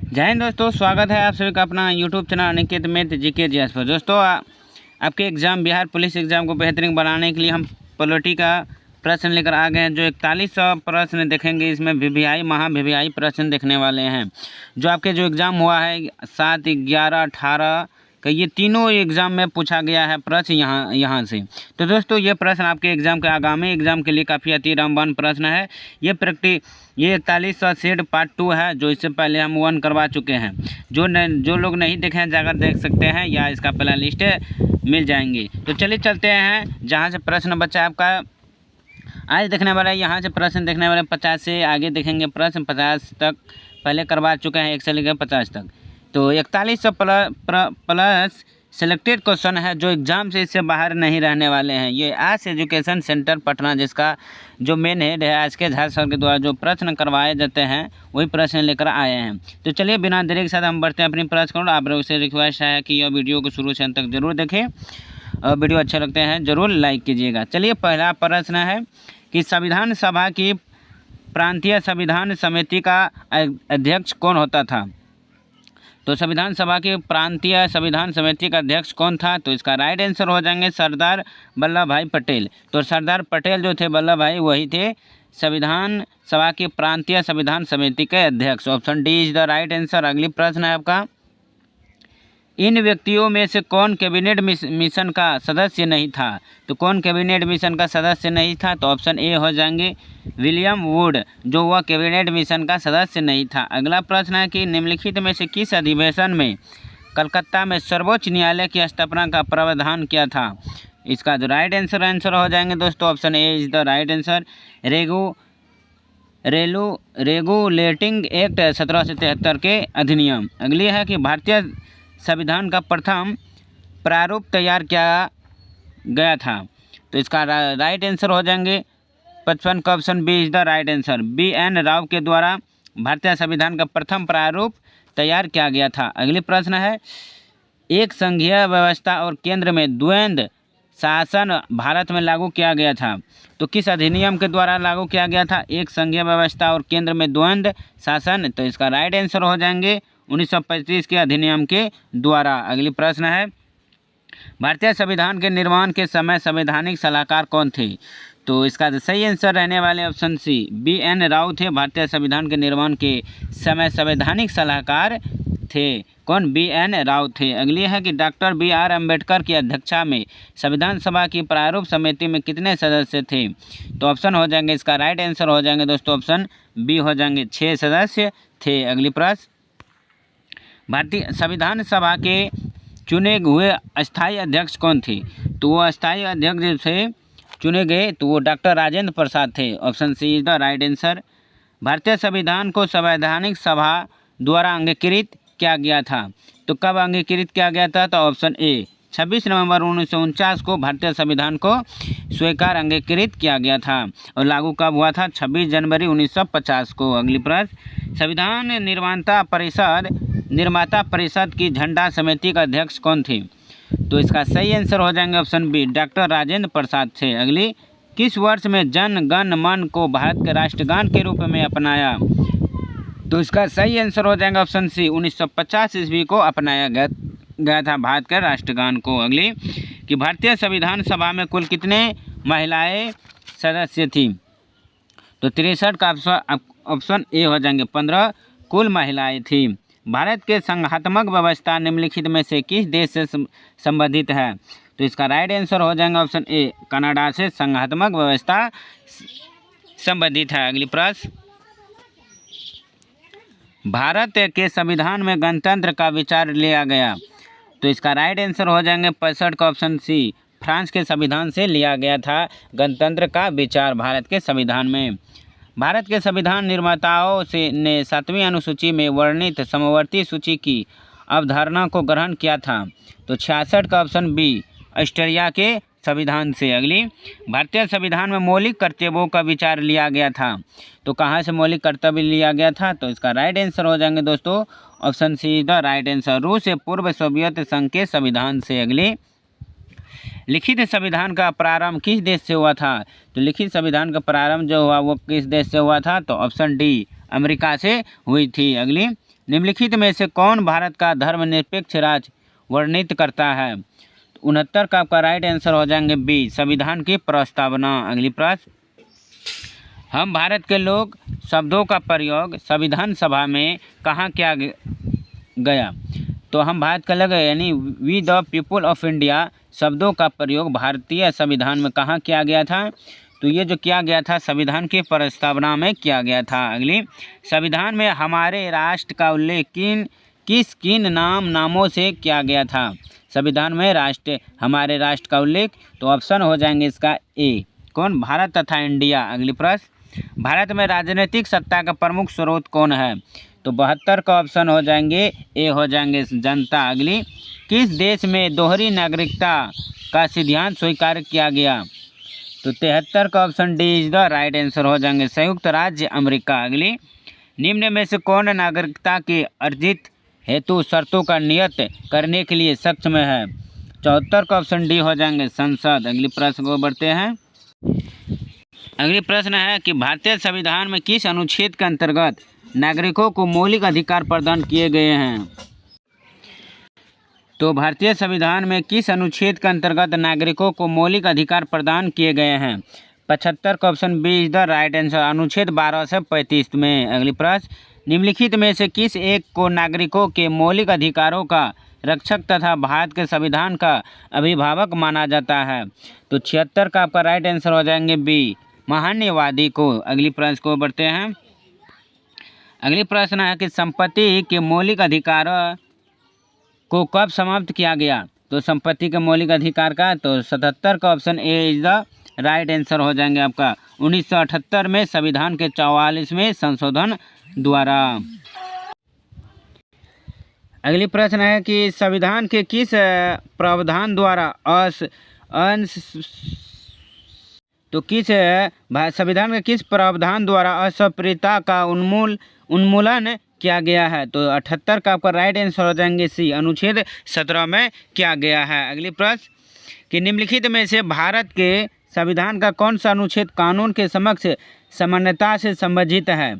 जय हिंद दोस्तों, स्वागत है आप सभी का अपना यूट्यूब चैनल अनिकेत मित्र जीके जीएस पर। दोस्तों आपके एग्ज़ाम बिहार पुलिस एग्ज़ाम को बेहतरीन बनाने के लिए हम पॉलिटी का प्रश्न लेकर आ गए हैं। जो 4100 प्रश्न देखेंगे, इसमें वीवीआई महा प्रश्न देखने वाले हैं। जो आपके जो एग्ज़ाम हुआ है 7, 11, 18 का, ये तीनों एग्ज़ाम में पूछा गया है प्रश्न यहाँ से। तो दोस्तों ये प्रश्न आपके एग्ज़ाम के आगामी एग्ज़ाम के लिए काफ़ी अति रामबाण प्रश्न है। ये 4100 सेट पार्ट 2 है, जो इससे पहले हम 1 करवा चुके हैं। जो लोग नहीं देखे हैं जाकर देख सकते हैं, या इसका प्ले लिस्ट मिल जाएंगी। तो चलिए चलते हैं जहाँ से प्रश्न बचा आपका आज देखने वाला है। यहाँ से प्रश्न देखने वाले 50 से आगे देखेंगे प्रश्न। 50 तक पहले करवा चुके हैं, 1 से लेकर 50 तक। तो 4100 प्लस सेलेक्टेड क्वेश्चन है, जो एग्ज़ाम से इससे बाहर नहीं रहने वाले हैं। ये आस एजुकेशन सेंटर पटना, जिसका जो मेन हेड है आज के झा सर के द्वारा जो प्रश्न करवाए जाते हैं, वही प्रश्न लेकर आए हैं। तो चलिए बिना देरी के साथ हम बढ़ते हैं अपनी प्रश्न को। आप लोगों से रिक्वेस्ट है कि यह वीडियो को शुरू से अंत तक जरूर देखें, और वीडियो अच्छे लगते हैं ज़रूर लाइक कीजिएगा। चलिए पहला प्रश्न है कि संविधान सभा की प्रांतीय संविधान समिति का अध्यक्ष कौन होता था। तो संविधान सभा की प्रांतीय संविधान समिति का अध्यक्ष कौन था। तो इसका राइट आंसर हो जाएंगे सरदार वल्लभ भाई पटेल। तो सरदार पटेल जो थे वल्लभ भाई, वही थे संविधान सभा की प्रांतीय संविधान समिति के अध्यक्ष। Option D is the right answer. अगली प्रश्न है आपका, इन व्यक्तियों में से कौन कैबिनेट मिशन का सदस्य नहीं था। तो कौन कैबिनेट मिशन का सदस्य नहीं था। तो ऑप्शन ए हो जाएंगे विलियम वुड, जो वह कैबिनेट मिशन का सदस्य नहीं था। अगला प्रश्न है कि निम्नलिखित में से किस अधिवेशन में कलकत्ता में सर्वोच्च न्यायालय की स्थापना का प्रावधान किया था। इसका जो राइट आंसर हो जाएंगे दोस्तों, option A is the right answer. Regulating act 1773 के अधिनियम। अगली है कि भारतीय संविधान का प्रथम प्रारूप तैयार किया गया था। तो इसका राइट आंसर हो जाएंगे 55 का option B is the right answer. BN Rao के द्वारा भारतीय संविधान का प्रथम प्रारूप तैयार किया गया था। अगली प्रश्न है, एक संघीय व्यवस्था और केंद्र में द्वंद्व शासन भारत में लागू किया गया था। तो किस अधिनियम के द्वारा लागू किया गया था एक संघीय व्यवस्था और केंद्र में द्वंद्व शासन। तो इसका राइट आंसर हो जाएंगे 1935 के अधिनियम के द्वारा। अगली प्रश्न है, भारतीय संविधान के निर्माण के समय संवैधानिक सलाहकार कौन थे। तो इसका सही आंसर रहने वाले ऑप्शन सी BN राव थे। भारतीय संविधान के निर्माण के समय संवैधानिक सलाहकार थे। कौन? BN राव थे। अगली है कि डॉक्टर BR अम्बेडकर की अध्यक्षता में संविधान सभा की प्रारूप समिति में कितने सदस्य थे। तो ऑप्शन हो जाएंगे, इसका राइट आंसर हो जाएंगे दोस्तों ऑप्शन बी हो जाएंगे, 6 सदस्य थे। अगली प्रश्न, भारतीय संविधान सभा के चुने हुए अस्थायी अध्यक्ष कौन थे। तो वो अस्थायी अध्यक्ष जो थे चुने गए, तो वो डॉक्टर राजेंद्र प्रसाद थे। Option C is the right answer. भारतीय संविधान को संवैधानिक सभा द्वारा अंगीकृत किया गया था। तो कब अंगीकृत किया गया था। तो ऑप्शन ए 26 नवंबर 1949 को भारतीय संविधान को स्वीकार अंगीकृत किया गया था, और लागू कब हुआ था 26 जनवरी 1950 को। अगली प्रश्न, संविधान निर्माता परिषद की झंडा समिति का अध्यक्ष कौन थे। तो इसका सही आंसर हो जाएंगे option B doctor Rajendra Prasad थे। अगली, किस वर्ष में जन गण मन को भारत के राष्ट्रगान के रूप में अपनाया। तो इसका सही आंसर हो जाएगा ऑप्शन सी 1950 ईस्वी को अपनाया गया था भारत के राष्ट्रगान को। अगली, कि भारतीय संविधान सभा में कुल कितने महिलाएं सदस्य थी। तो 63 का ऑप्शन ए हो जाएंगे, 15 कुल महिलाएं थी। भारत के संघात्मक व्यवस्था निम्नलिखित में से किस देश से संबंधित है। तो इसका राइट आंसर हो जाएगा ऑप्शन ए कनाडा से संघात्मक व्यवस्था संबंधित है। अगली प्रश्न, भारत के संविधान में गणतंत्र का विचार लिया गया। तो इसका राइट आंसर हो जाएंगे 65 का ऑप्शन सी फ्रांस के संविधान से लिया गया था गणतंत्र का विचार भारत के संविधान में। भारत के संविधान निर्माताओं ने 7वीं अनुसूची में वर्णित समवर्ती सूची की अवधारणा को ग्रहण किया था। तो 66 का ऑप्शन बी ऑस्ट्रेलिया के संविधान से। अगली, भारतीय संविधान में मौलिक कर्तव्यों का विचार लिया गया था। तो कहाँ से मौलिक कर्तव्य लिया गया था। तो इसका राइट आंसर हो जाएंगे दोस्तों option see the right answer, रूस से पूर्व सोवियत संघ के संविधान से। अगली, लिखित संविधान का प्रारंभ किस देश से हुआ था। तो लिखित संविधान का प्रारंभ जो हुआ वो किस देश से हुआ था। तो ऑप्शन डी अमेरिका से हुई थी। अगली, निम्नलिखित में से कौन भारत का धर्मनिरपेक्ष राज्य वर्णित करता है? 69 का आपका राइट आंसर हो जाएंगे बी, संविधान की प्रस्तावना। अगली प्रश्न, हम भारत के लोग शब्दों का प्रयोग संविधान सभा में कहाँ किया गया? तो हम भारत के लोग यानी we the people of India शब्दों का प्रयोग भारतीय संविधान में कहाँ किया गया था? तो ये जो किया गया था संविधान की प्रस्तावना में किया गया था। अगली, संविधान में हमारे राष्ट्र का उल्लेख किन नामों से किया गया था? संविधान में हमारे राष्ट्र का उल्लेख, तो ऑप्शन हो जाएंगे इसका ए, कौन? भारत तथा इंडिया। अगली प्रश्न, भारत में राजनीतिक सत्ता का प्रमुख स्रोत कौन है? तो 72 का ऑप्शन हो जाएंगे ए, हो जाएंगे जनता। अगली, किस देश में दोहरी नागरिकता का सिद्धांत स्वीकार किया गया? तो 73 का option D is the right answer हो जाएंगे संयुक्त राज्य अमेरिका। अगली, निम्न में से कौन नागरिकता के अर्जित हेतु शर्तों का नियत करने के लिए सक्षम है? 74 का ऑप्शन डी हो जाएंगे संसद। अगली प्रश्न को बढ़ते हैं। अगली प्रश्न है कि भारतीय संविधान में किस अनुच्छेद के अंतर्गत नागरिकों को मौलिक अधिकार प्रदान किए गए हैं? तो भारतीय संविधान में किस अनुच्छेद के अंतर्गत नागरिकों को मौलिक अधिकार प्रदान किए गए हैं? 75 का option B is the right answer, अनुच्छेद 12 से 35 में। अगली प्रश्न, निम्नलिखित में से किस एक को नागरिकों के मौलिक अधिकारों का रक्षक तथा भारत के संविधान का अभिभावक माना जाता है? तो 76 का आपका राइट आंसर हो जाएंगे बी, महान्यवादी को। अगली प्रश्न को बढ़ते हैं। अगली प्रश्न है कि संपत्ति के मौलिक अधिकार को कब समाप्त किया गया? तो संपत्ति के मौलिक अधिकार का, तो 77 का option A is the right answer हो जाएंगे आपका 1978 में संविधान के 44वें संशोधन द्वारा। अगली प्रश्न है कि संविधान के किस प्रावधान द्वारा संविधान के किस प्रावधान द्वारा अस्पृश्यता का उन्मूलन किया गया है? तो 78 का आपका राइट आंसर हो जाएंगे सी, अनुच्छेद 17 में किया गया है। अगली प्रश्न कि निम्नलिखित में से भारत के संविधान का कौन सा अनुच्छेद कानून के समक्ष समानता से संबंधित है?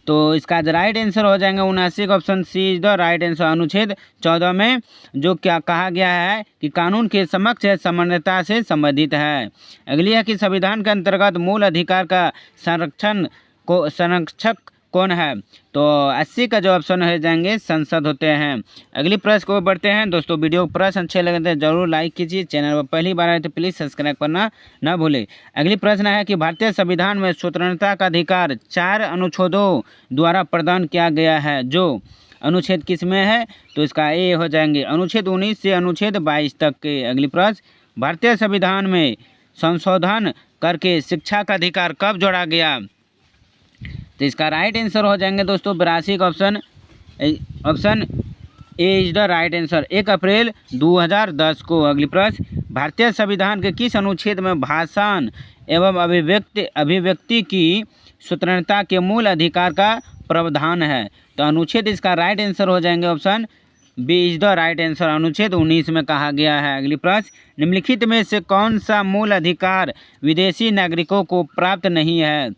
तो इसका राइट आंसर हो जाएंगे 79 का option C is the right answer, अनुच्छेद 14 में जो क्या कहा गया है कि कानून के समक्ष समानता से संबंधित है। अगली है कि संविधान के अंतर्गत मूल अधिकार का संरक्षक कौन है? तो 80 का जो ऑप्शन हो जाएंगे संसद होते हैं। अगली प्रश्न को बढ़ते हैं। दोस्तों वीडियो प्रश्न अच्छे लगे तो जरूर लाइक कीजिए, चैनल पर पहली बार आए तो प्लीज़ सब्सक्राइब करना न भूलें। अगली प्रश्न है कि भारतीय संविधान में स्वतंत्रता का अधिकार 4 अनुच्छेदों द्वारा प्रदान किया गया है, जो अनुच्छेद किस में है? तो इसका ए हो जाएंगे अनुच्छेद 19 से अनुच्छेद 22 तक के। अगली प्रश्न, भारतीय संविधान में संशोधन करके शिक्षा का अधिकार कब जोड़ा गया? तो इसका राइट आंसर हो जाएंगे दोस्तों 82 का option A is the right answer, 1 अप्रैल 2010 को। अगली प्रश्न, भारतीय संविधान के किस अनुच्छेद में भाषण एवं अभिव्यक्ति की स्वतंत्रता के मूल अधिकार का प्रावधान है? तो अनुच्छेद इसका राइट आंसर हो जाएंगे option B is the right answer, अनुच्छेद 19 में कहा गया है। अगली प्रश्न, निम्नलिखित में से कौन सा मूल अधिकार विदेशी नागरिकों को प्राप्त नहीं है?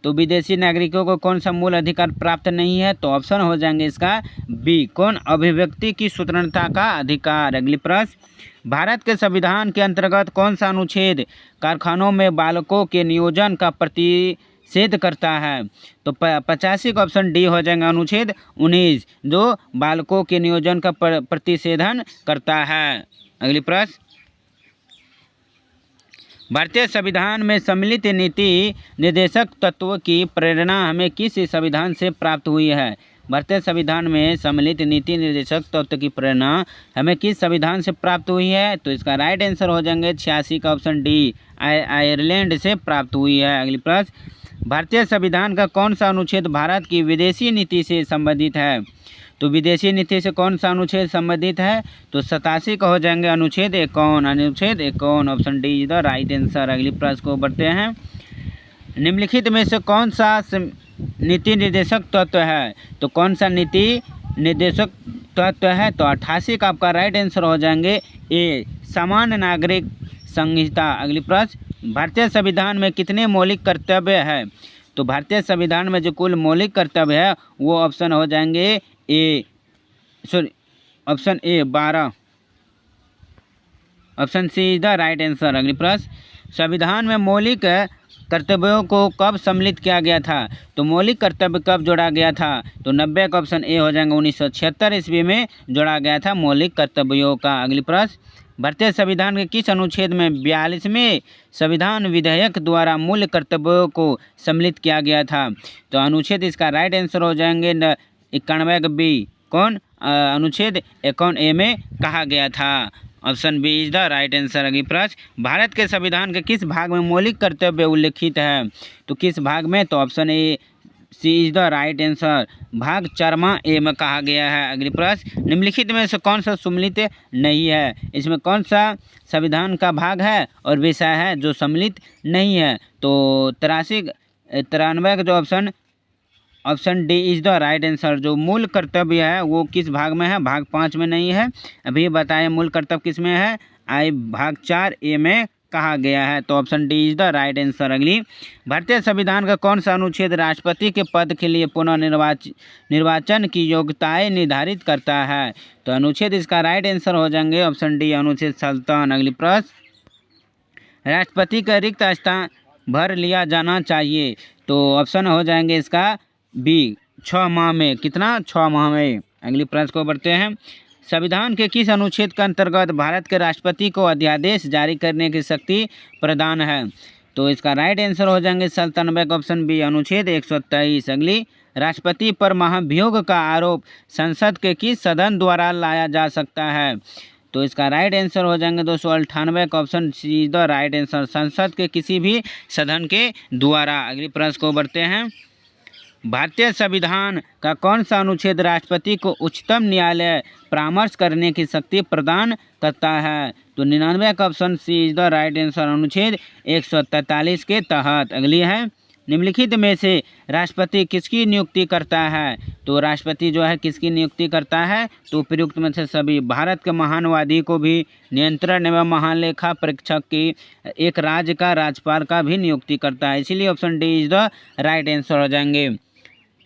तो विदेशी नागरिकों को कौन सा मूल अधिकार प्राप्त नहीं है? तो ऑप्शन हो जाएंगे इसका बी, कौन? अभिव्यक्ति की स्वतंत्रता का अधिकार। अगली प्रश्न, भारत के संविधान के अंतर्गत कौन सा अनुच्छेद कारखानों में बालकों के नियोजन का प्रतिषेध करता है? तो 85 का ऑप्शन डी हो जाएगा अनुच्छेद 19, जो बालकों के नियोजन का प्रतिषेधन करता है। अगली प्रश्न, भारतीय संविधान में सम्मिलित नीति निर्देशक तत्वों की प्रेरणा हमें किस संविधान से प्राप्त हुई है? भारतीय संविधान में सम्मिलित नीति निर्देशक तत्व की प्रेरणा हमें किस संविधान से प्राप्त हुई है? तो इसका राइट आंसर हो जाएंगे 86 का ऑप्शन डी, आयरलैंड से प्राप्त हुई है। अगली प्रश्न, भारतीय संविधान का कौन सा अनुच्छेद भारत की विदेशी नीति से संबंधित है? तो विदेशी नीति से कौन सा अनुच्छेद संबंधित है? तो 87 का हो जाएंगे अनुच्छेद 51, option D is the right answer. अगली प्रश्न को बढ़ते हैं। निम्नलिखित में से कौन सा नीति निर्देशक तत्व है? तो कौन सा नीति निर्देशक तत्व है? तो 88 का आपका राइट आंसर हो जाएंगे ए, सामान्य नागरिक संहिता। अगली प्रश्न, भारतीय संविधान में कितने मौलिक कर्तव्य है? तो तो भारतीय संविधान में जो कुल मौलिक कर्तव्य है वो ऑप्शन हो जाएंगे option A 12। Option C is the right answer. अगली प्रश्न, संविधान में मौलिक कर्तव्यों को कब सम्मिलित किया गया था? तो मौलिक कर्तव्य कब जोड़ा गया था? तो 90 का ऑप्शन ए हो जाएगा 1976 ईस्वी में जोड़ा गया था मौलिक कर्तव्यों का। अगली प्रश्न, भारतीय संविधान के किस अनुच्छेद में 42वें संविधान विधेयक द्वारा मूल कर्तव्यों को सम्मिलित किया गया था? तो अनुच्छेद इसका राइट आंसर हो जाएंगे 91 बी। कौन? अनुच्छेद 51A में कहा गया था। Option B is the right answer. अगली प्रश्न, भारत के संविधान के किस भाग में मौलिक कर्तव्य उल्लिखित है? तो किस भाग में? तो option A C is the right answer, भाग 4वां ए में कहा गया है। अगली प्रश्न, निम्नलिखित में से कौन सा सम्मिलित नहीं है? इसमें कौन सा संविधान का भाग है और विषय है जो सम्मिलित नहीं है? तो 93 का जो option D is the right answer. जो मूल कर्तव्य है वो किस भाग में है? भाग 5 में नहीं है। अभी बताएं मूल कर्तव्य किस में है? भाग 4A में कहा गया है। तो option D is the right answer. अगली, भारतीय संविधान का कौन सा अनुच्छेद राष्ट्रपति के पद के लिए पुनः निर्वाचन की योग्यताएं निर्धारित करता है? तो अनुच्छेद इसका राइट आंसर हो जाएंगे ऑप्शन डी, अनुच्छेद 57। अगली प्रश्न, राष्ट्रपति का रिक्त स्थान भर लिया जाना चाहिए? तो ऑप्शन हो जाएंगे इसका बी, 6 माह में। कितना? 6 माह में। अगली प्रश्न को बढ़ते हैं, संविधान के किस अनुच्छेद के अंतर्गत भारत के राष्ट्रपति को अध्यादेश जारी करने की शक्ति प्रदान है? तो इसका राइट आंसर हो जाएंगे 97 का ऑप्शन बी, अनुच्छेद 123। अगली, राष्ट्रपति पर महाभियोग का आरोप संसद के किस सदन द्वारा लाया जा सकता है? तो इसका राइट आंसर हो जाएंगे 298 का option see the right answer, संसद के किसी भी सदन के द्वारा। अगली प्रश्न को बढ़ते हैं, भारतीय संविधान का कौन सा अनुच्छेद राष्ट्रपति को उच्चतम न्यायालय परामर्श करने की शक्ति प्रदान करता है? तो 99 का option C is the right answer, अनुच्छेद 143 के तहत। अगली है, निम्नलिखित में से राष्ट्रपति किसकी नियुक्ति करता है? तो राष्ट्रपति जो है किसकी नियुक्ति करता है? तो उपयुक्त में से सभी, भारत के महानवादी को भी, नियंत्रण एवं महालेखा परीक्षक की, एक राज्य का राज्यपाल का भी नियुक्ति करता है। इसीलिए option D is the right answer हो जाएंगे।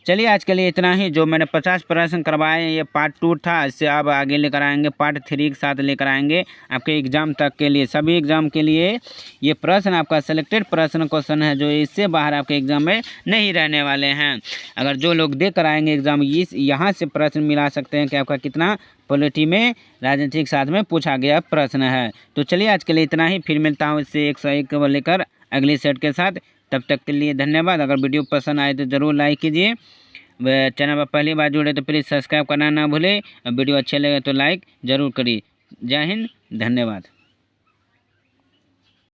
चलिए आज के लिए इतना ही। जो मैंने 50 प्रश्न करवाए ये पार्ट 2 था, इससे अब आगे लेकर आएंगे पार्ट 3 के साथ लेकर आएंगे आपके एग्ज़ाम तक के लिए। सभी एग्ज़ाम के लिए ये प्रश्न आपका सिलेक्टेड प्रश्न क्वेश्चन है जो इससे बाहर आपके एग्ज़ाम में नहीं रहने वाले हैं। अगर जो लोग दे कर आएंगे एग्ज़ाम यहाँ से प्रश्न मिला सकते हैं कि आपका कितना पॉलिटी में राजनीतिक साथ में पूछा गया प्रश्न है। तो चलिए आज के लिए इतना ही, फिर मिलता हूँ इससे 101 लेकर अगले सेट के साथ। तब तक के लिए धन्यवाद। अगर वीडियो पसंद आए तो ज़रूर लाइक कीजिए। चैनल पर पहली बार जुड़े तो प्लीज़ सब्सक्राइब करना ना भूलें। वीडियो अच्छे लगे तो लाइक ज़रूर करिए। जय हिंद, धन्यवाद।